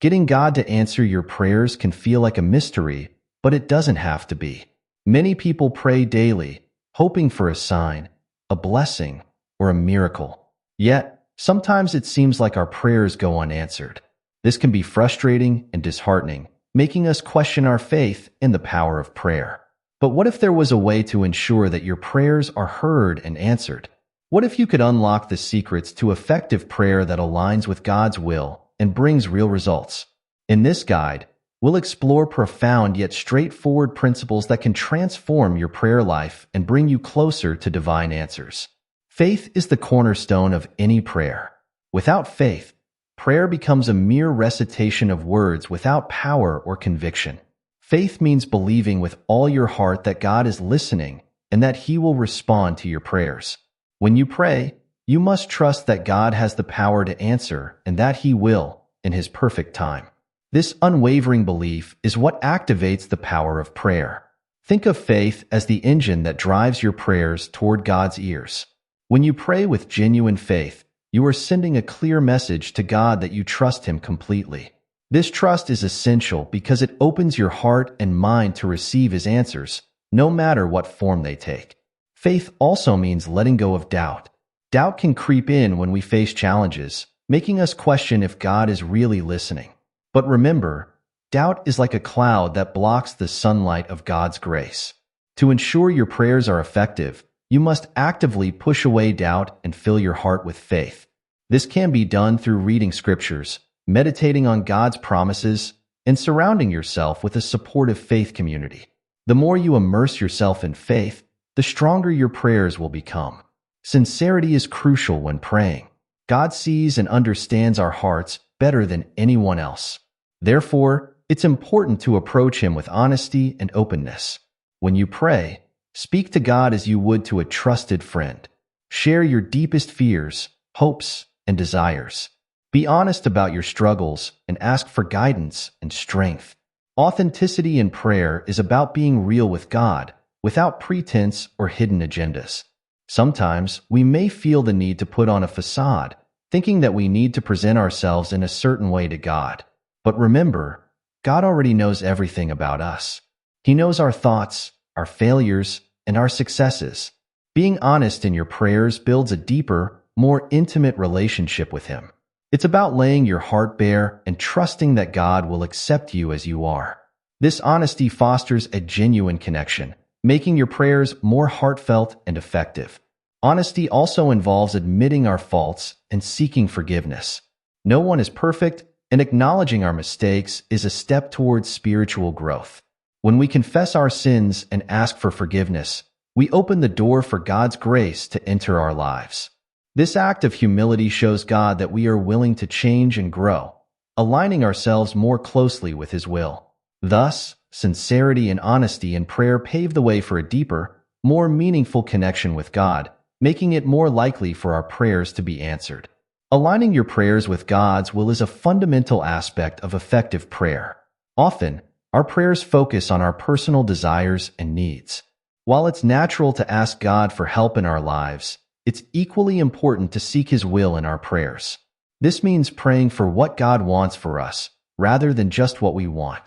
Getting God to answer your prayers can feel like a mystery, but it doesn't have to be. Many people pray daily, hoping for a sign, a blessing, or a miracle. Yet, sometimes it seems like our prayers go unanswered. This can be frustrating and disheartening, making us question our faith in the power of prayer. But what if there was a way to ensure that your prayers are heard and answered? What if you could unlock the secrets to effective prayer that aligns with God's will and brings real results? In this guide, we'll explore profound yet straightforward principles that can transform your prayer life and bring you closer to divine answers. Faith is the cornerstone of any prayer. Without faith, prayer becomes a mere recitation of words without power or conviction. Faith means believing with all your heart that God is listening and that He will respond to your prayers. When you pray, you must trust that God has the power to answer and that He will, in His perfect time. This unwavering belief is what activates the power of prayer. Think of faith as the engine that drives your prayers toward God's ears. When you pray with genuine faith, you are sending a clear message to God that you trust Him completely. This trust is essential because it opens your heart and mind to receive His answers, no matter what form they take. Faith also means letting go of doubt. Doubt can creep in when we face challenges, making us question if God is really listening. But remember, doubt is like a cloud that blocks the sunlight of God's grace. To ensure your prayers are effective, you must actively push away doubt and fill your heart with faith. This can be done through reading scriptures, meditating on God's promises, and surrounding yourself with a supportive faith community. The more you immerse yourself in faith, the stronger your prayers will become. Sincerity is crucial when praying. God sees and understands our hearts better than anyone else. Therefore, it's important to approach Him with honesty and openness. When you pray, speak to God as you would to a trusted friend. Share your deepest fears, hopes, and desires. Be honest about your struggles and ask for guidance and strength. Authenticity in prayer is about being real with God, without pretense or hidden agendas. Sometimes we may feel the need to put on a facade, thinking that we need to present ourselves in a certain way to God. But remember, God already knows everything about us. He knows our thoughts, our failures, and our successes. Being honest in your prayers builds a deeper, more intimate relationship with Him. It's about laying your heart bare and trusting that God will accept you as you are. This honesty fosters a genuine connection, making your prayers more heartfelt and effective. Honesty also involves admitting our faults and seeking forgiveness. No one is perfect, and acknowledging our mistakes is a step towards spiritual growth. When we confess our sins and ask for forgiveness, we open the door for God's grace to enter our lives. This act of humility shows God that we are willing to change and grow, aligning ourselves more closely with His will. Thus, sincerity and honesty in prayer pave the way for a deeper, more meaningful connection with God, making it more likely for our prayers to be answered. Aligning your prayers with God's will is a fundamental aspect of effective prayer. Often, our prayers focus on our personal desires and needs. While it's natural to ask God for help in our lives, it's equally important to seek His will in our prayers. This means praying for what God wants for us, rather than just what we want.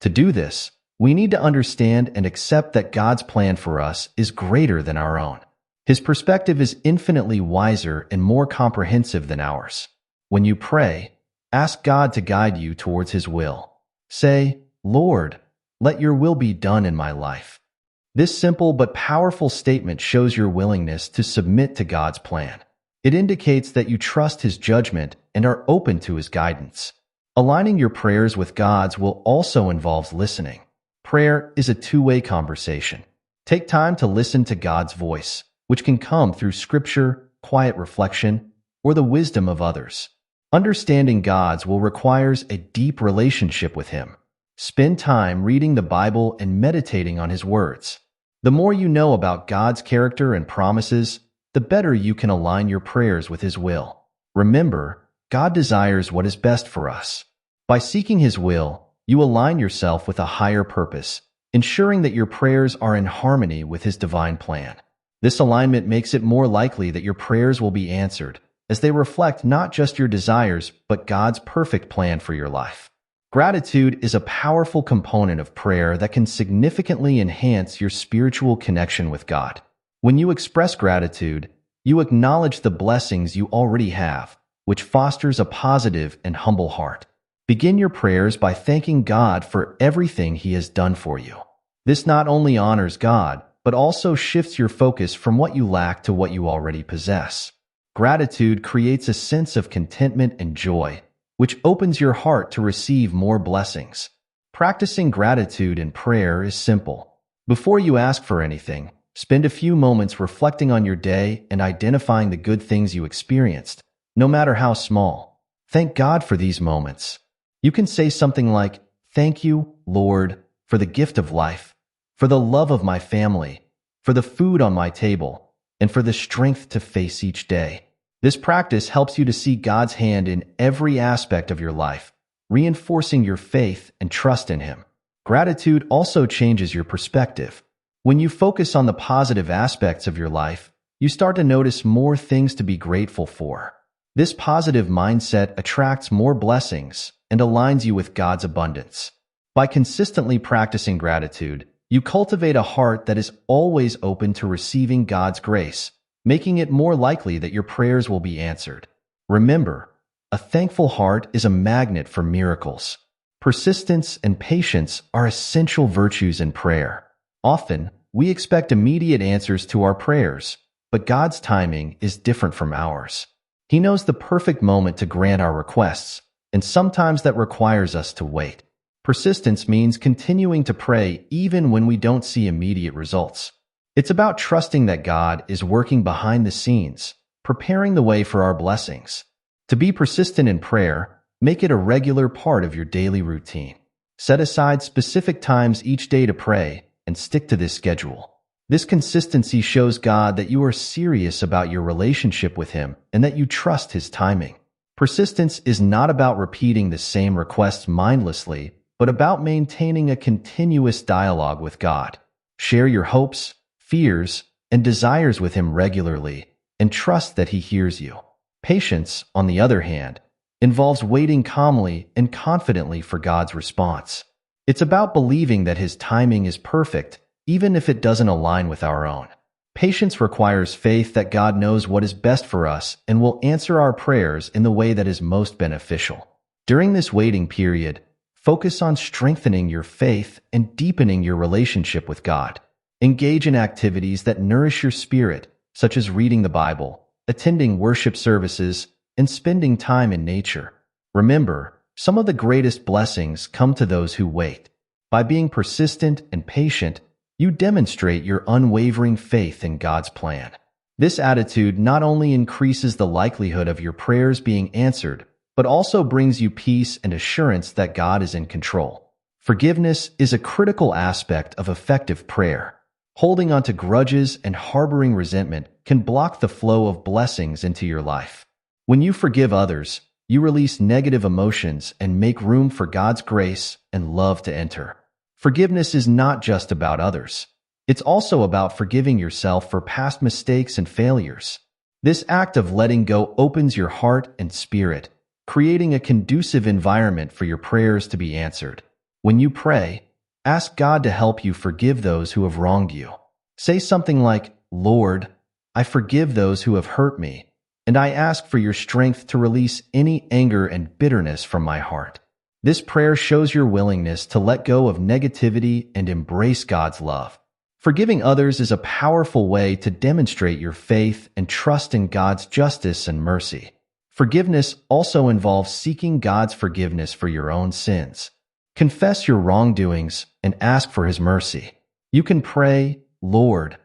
To do this, we need to understand and accept that God's plan for us is greater than our own. His perspective is infinitely wiser and more comprehensive than ours. When you pray, ask God to guide you towards His will. Say, "Lord, let your will be done in my life." This simple but powerful statement shows your willingness to submit to God's plan. It indicates that you trust His judgment and are open to His guidance. Aligning your prayers with God's will also involves listening. Prayer is a two-way conversation. Take time to listen to God's voice, which can come through scripture, quiet reflection, or the wisdom of others. Understanding God's will requires a deep relationship with Him. Spend time reading the Bible and meditating on His words. The more you know about God's character and promises, the better you can align your prayers with His will. Remember, God desires what is best for us. By seeking His will, you align yourself with a higher purpose, ensuring that your prayers are in harmony with His divine plan. This alignment makes it more likely that your prayers will be answered, as they reflect not just your desires, but God's perfect plan for your life. Gratitude is a powerful component of prayer that can significantly enhance your spiritual connection with God. When you express gratitude, you acknowledge the blessings you already have, which fosters a positive and humble heart. Begin your prayers by thanking God for everything He has done for you. This not only honors God, but also shifts your focus from what you lack to what you already possess. Gratitude creates a sense of contentment and joy, which opens your heart to receive more blessings. Practicing gratitude in prayer is simple. Before you ask for anything, spend a few moments reflecting on your day and identifying the good things you experienced, no matter how small. Thank God for these moments. You can say something like, "Thank you, Lord, for the gift of life, for the love of my family, for the food on my table, and for the strength to face each day." This practice helps you to see God's hand in every aspect of your life, reinforcing your faith and trust in Him. Gratitude also changes your perspective. When you focus on the positive aspects of your life, you start to notice more things to be grateful for. This positive mindset attracts more blessings and aligns you with God's abundance. By consistently practicing gratitude, you cultivate a heart that is always open to receiving God's grace, making it more likely that your prayers will be answered. Remember, a thankful heart is a magnet for miracles. Persistence and patience are essential virtues in prayer. Often, we expect immediate answers to our prayers, but God's timing is different from ours. He knows the perfect moment to grant our requests, and sometimes that requires us to wait. Persistence means continuing to pray even when we don't see immediate results. It's about trusting that God is working behind the scenes, preparing the way for our blessings. To be persistent in prayer, make it a regular part of your daily routine. Set aside specific times each day to pray and stick to this schedule. This consistency shows God that you are serious about your relationship with Him and that you trust His timing. Persistence is not about repeating the same requests mindlessly, but about maintaining a continuous dialogue with God. Share your hopes, fears, and desires with Him regularly, and trust that He hears you. Patience, on the other hand, involves waiting calmly and confidently for God's response. It's about believing that His timing is perfect, even if it doesn't align with our own. Patience requires faith that God knows what is best for us and will answer our prayers in the way that is most beneficial. During this waiting period, focus on strengthening your faith and deepening your relationship with God. Engage in activities that nourish your spirit, such as reading the Bible, attending worship services, and spending time in nature. Remember, some of the greatest blessings come to those who wait. By being persistent and patient, you demonstrate your unwavering faith in God's plan. This attitude not only increases the likelihood of your prayers being answered, but also brings you peace and assurance that God is in control. Forgiveness is a critical aspect of effective prayer. Holding on to grudges and harboring resentment can block the flow of blessings into your life. When you forgive others, you release negative emotions and make room for God's grace and love to enter. Forgiveness is not just about others. It's also about forgiving yourself for past mistakes and failures. This act of letting go opens your heart and spirit, creating a conducive environment for your prayers to be answered. When you pray, ask God to help you forgive those who have wronged you. Say something like, "Lord, I forgive those who have hurt me, and I ask for your strength to release any anger and bitterness from my heart." This prayer shows your willingness to let go of negativity and embrace God's love. Forgiving others is a powerful way to demonstrate your faith and trust in God's justice and mercy. Forgiveness also involves seeking God's forgiveness for your own sins. Confess your wrongdoings and ask for His mercy. You can pray, "Lord,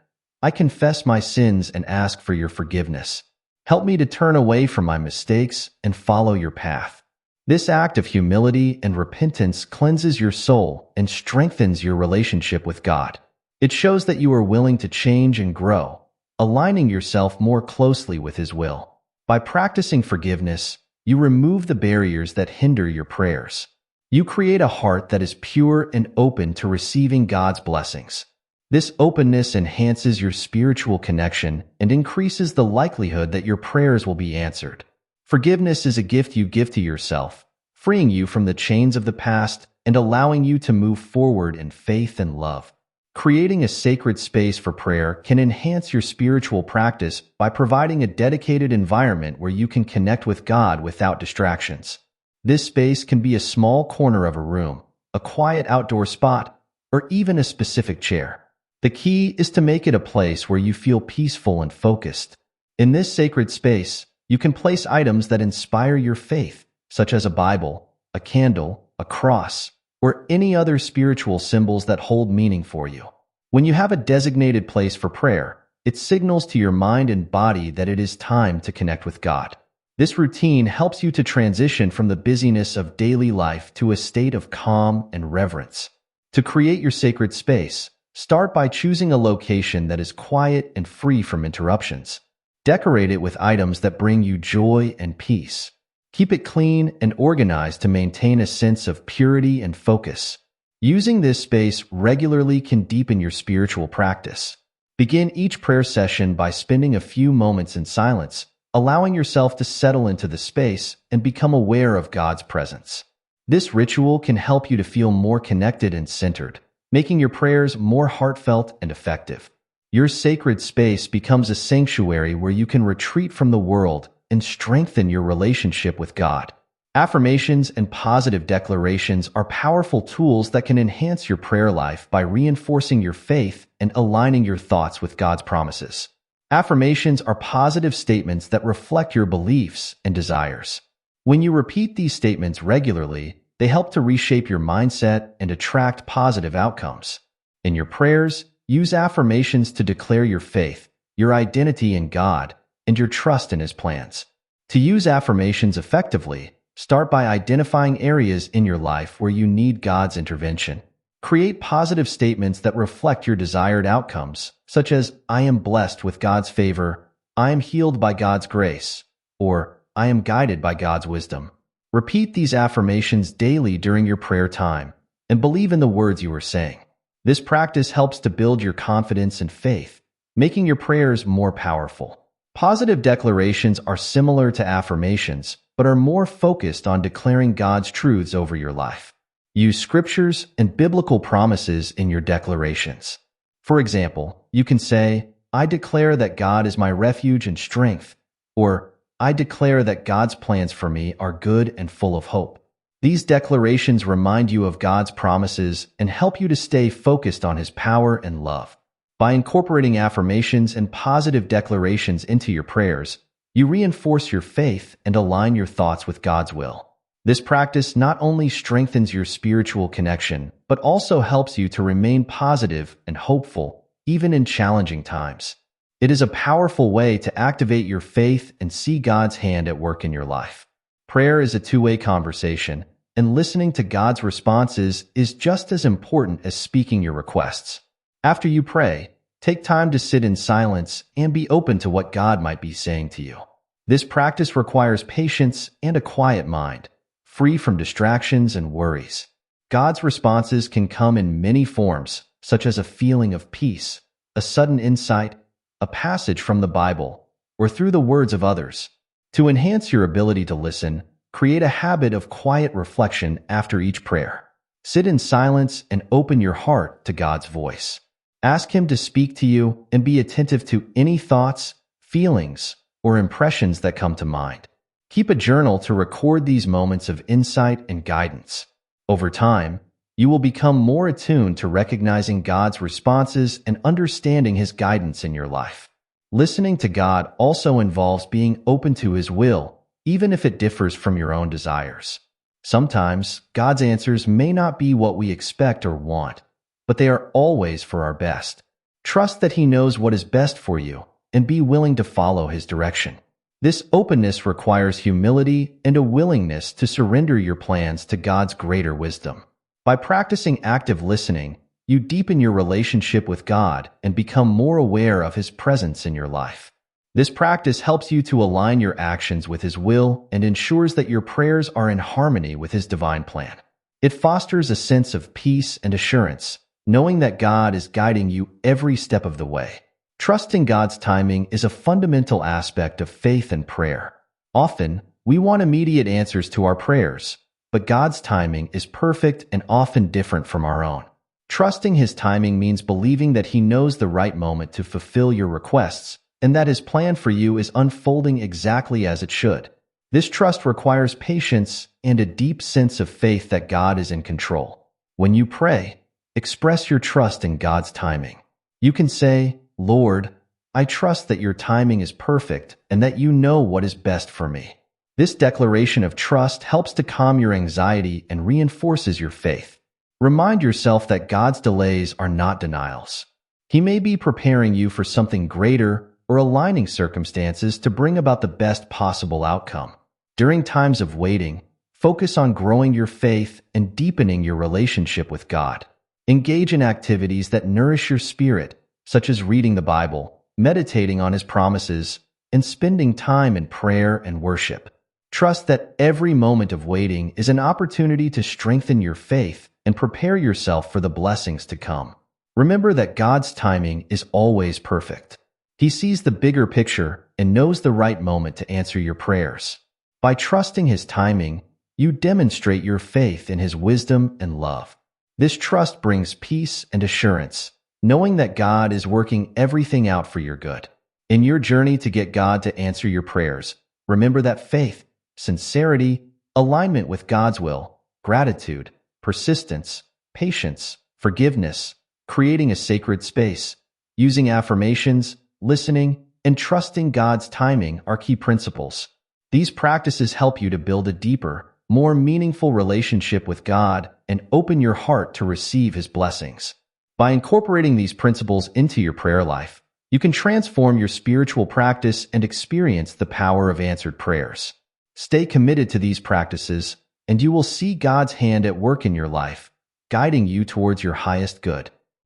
I confess my sins and ask for your forgiveness. Help me to turn away from my mistakes and follow your path." This act of humility and repentance cleanses your soul and strengthens your relationship with God. It shows that you are willing to change and grow, aligning yourself more closely with His will. By practicing forgiveness, you remove the barriers that hinder your prayers. You create a heart that is pure and open to receiving God's blessings. This openness enhances your spiritual connection and increases the likelihood that your prayers will be answered. Forgiveness is a gift you give to yourself, freeing you from the chains of the past and allowing you to move forward in faith and love. Creating a sacred space for prayer can enhance your spiritual practice by providing a dedicated environment where you can connect with God without distractions. This space can be a small corner of a room, a quiet outdoor spot, or even a specific chair. The key is to make it a place where you feel peaceful and focused. In this sacred space, you can place items that inspire your faith, such as a Bible, a candle, a cross, or any other spiritual symbols that hold meaning for you. When you have a designated place for prayer, it signals to your mind and body that it is time to connect with God. This routine helps you to transition from the busyness of daily life to a state of calm and reverence. To create your sacred space, start by choosing a location that is quiet and free from interruptions. Decorate it with items that bring you joy and peace. Keep it clean and organized to maintain a sense of purity and focus. Using this space regularly can deepen your spiritual practice. Begin each prayer session by spending a few moments in silence, allowing yourself to settle into the space and become aware of God's presence. This ritual can help you to feel more connected and centered, making your prayers more heartfelt and effective. Your sacred space becomes a sanctuary where you can retreat from the world and strengthen your relationship with God. Affirmations and positive declarations are powerful tools that can enhance your prayer life by reinforcing your faith and aligning your thoughts with God's promises. Affirmations are positive statements that reflect your beliefs and desires. When you repeat these statements regularly, they help to reshape your mindset and attract positive outcomes. In your prayers, use affirmations to declare your faith, your identity in God, and your trust in His plans. To use affirmations effectively, start by identifying areas in your life where you need God's intervention. Create positive statements that reflect your desired outcomes, such as, I am blessed with God's favor, I am healed by God's grace, or I am guided by God's wisdom. Repeat these affirmations daily during your prayer time, and believe in the words you are saying. This practice helps to build your confidence and faith, making your prayers more powerful. Positive declarations are similar to affirmations, but are more focused on declaring God's truths over your life. Use scriptures and biblical promises in your declarations. For example, you can say, I declare that God is my refuge and strength, or I declare that God's plans for me are good and full of hope. These declarations remind you of God's promises and help you to stay focused on His power and love. By incorporating affirmations and positive declarations into your prayers, you reinforce your faith and align your thoughts with God's will. This practice not only strengthens your spiritual connection, but also helps you to remain positive and hopeful, even in challenging times. It is a powerful way to activate your faith and see God's hand at work in your life. Prayer is a two-way conversation, and listening to God's responses is just as important as speaking your requests. After you pray, take time to sit in silence and be open to what God might be saying to you. This practice requires patience and a quiet mind, free from distractions and worries. God's responses can come in many forms, such as a feeling of peace, a sudden insight, a passage from the Bible, or through the words of others. To enhance your ability to listen, create a habit of quiet reflection after each prayer. Sit in silence and open your heart to God's voice. Ask Him to speak to you and be attentive to any thoughts, feelings, or impressions that come to mind. Keep a journal to record these moments of insight and guidance. Over time, you will become more attuned to recognizing God's responses and understanding His guidance in your life. Listening to God also involves being open to His will, even if it differs from your own desires. Sometimes, God's answers may not be what we expect or want, but they are always for our best. Trust that He knows what is best for you and be willing to follow His direction. This openness requires humility and a willingness to surrender your plans to God's greater wisdom. By practicing active listening, you deepen your relationship with God and become more aware of His presence in your life. This practice helps you to align your actions with His will and ensures that your prayers are in harmony with His divine plan. It fosters a sense of peace and assurance, knowing that God is guiding you every step of the way. Trusting God's timing is a fundamental aspect of faith and prayer. Often, we want immediate answers to our prayers, but God's timing is perfect and often different from our own. Trusting His timing means believing that He knows the right moment to fulfill your requests and that His plan for you is unfolding exactly as it should. This trust requires patience and a deep sense of faith that God is in control. When you pray, express your trust in God's timing. You can say, "Lord, I trust that your timing is perfect and that you know what is best for me." This declaration of trust helps to calm your anxiety and reinforces your faith. Remind yourself that God's delays are not denials. He may be preparing you for something greater or aligning circumstances to bring about the best possible outcome. During times of waiting, focus on growing your faith and deepening your relationship with God. Engage in activities that nourish your spirit, such as reading the Bible, meditating on His promises, and spending time in prayer and worship. Trust that every moment of waiting is an opportunity to strengthen your faith and prepare yourself for the blessings to come. Remember that God's timing is always perfect. He sees the bigger picture and knows the right moment to answer your prayers. By trusting His timing, you demonstrate your faith in His wisdom and love. This trust brings peace and assurance, knowing that God is working everything out for your good. In your journey to get God to answer your prayers, remember that faith, sincerity, alignment with God's will, gratitude, persistence, patience, forgiveness, creating a sacred space, using affirmations, listening, and trusting God's timing are key principles. These practices help you to build a deeper, more meaningful relationship with God and open your heart to receive His blessings. By incorporating these principles into your prayer life, you can transform your spiritual practice and experience the power of answered prayers. Stay committed to these practices, and you will see God's hand at work in your life, guiding you towards your highest good.